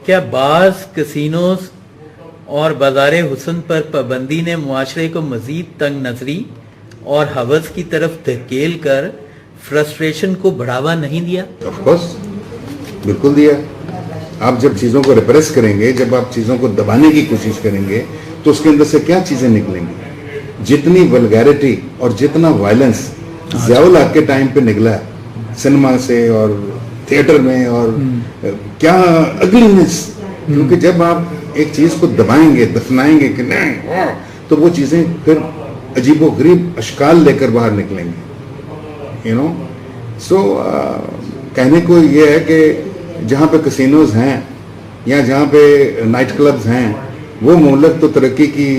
क्या बाज़ कसिनोज और बाज़ार हुस्न पर पाबंदी ने मुआशरे को मज़ीद तंग नज़री और हवस की तरफ धकेल कर फ्रस्ट्रेशन को बढ़ावा नहीं दिया? ऑफ कोर्स, बिल्कुल दिया। आप जब चीज़ों को रिप्रेस करेंगे, जब आप चीज़ों को दबाने की कोशिश करेंगे, तो उसके अंदर से क्या चीज़ें निकलेंगी? जितनी वल्गैरिटी और जितना वायलेंस ज़ियाउल हक के टाइम पे निकला है सिनेमा से और थिएटर में, और क्या अगलीनेस, क्योंकि जब आप एक चीज़ को दबाएंगे, दफनाएंगे कि नहीं, तो वो चीज़ें फिर अजीबोगरीब अशकाल लेकर बाहर निकलेंगे, यू नो। सो कहने को ये है कि जहाँ पे कसिनोज हैं या जहाँ पे नाइट क्लब्स हैं, वो मुल्क तो तरक्की की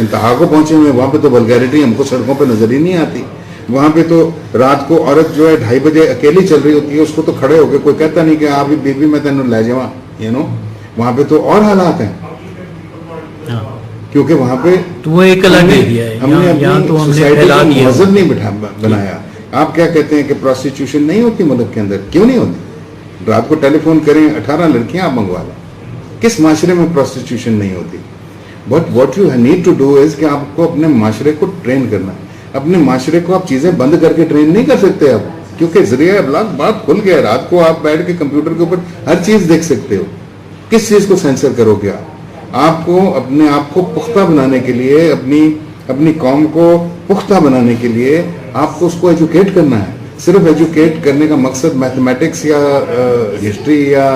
इंतहा को पहुँचे हुए हैं। वहाँ पे तो वल्गैरिटी हमको सड़कों पे नजर ही नहीं आती। वहाँ पे तो रात को औरत जो है 2:30 बजे अकेली चल रही होती है, उसको तो खड़े होकर कोई कहता नहीं कि आप ही बीबी मैं तेन ले जावा, यू नो। वहाँ पे तो और हालात हैं, क्योंकि वहाँ पे तो वो एक अलग एरिया है। हमने तो अपनी सोसाइटी को मजहब नहीं बनाया। आप क्या कहते हैं कि प्रोस्टिट्यूशन नहीं होती मुल्क के अंदर? क्यों नहीं होती? रात को टेलीफोन करें, 18 लड़कियां आप मंगवा लें। किस माशरे में प्रोस्टिट्यूशन नहीं होती? But what you need to do is कि आपको अपने माशरे को ट्रेन करना है। अपने माशरे को आप चीजें बंद करके ट्रेन नहीं कर सकते अब, क्योंकि जरिया अबलाग बात खुल गया। रात को आप बैठ के कंप्यूटर के ऊपर हर चीज देख सकते हो। किस चीज को सेंसर करोगे आप? आपको अपने आप को पुख्ता बनाने के लिए, अपनी कौम को पुख्ता बनाने के लिए आपको उसको एजुकेट करना है। सिर्फ एजुकेट करने का मकसद मैथमेटिक्स या हिस्ट्री या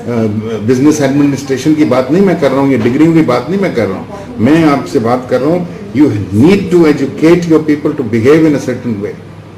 बिजनेस एडमिनिस्ट्रेशन की बात नहीं मैं कर रहा हूँ, ये डिग्री की बात नहीं मैं कर रहा हूँ। मैं आपसे बात कर रहा हूँ, you need to educate your people to behave in a certain way.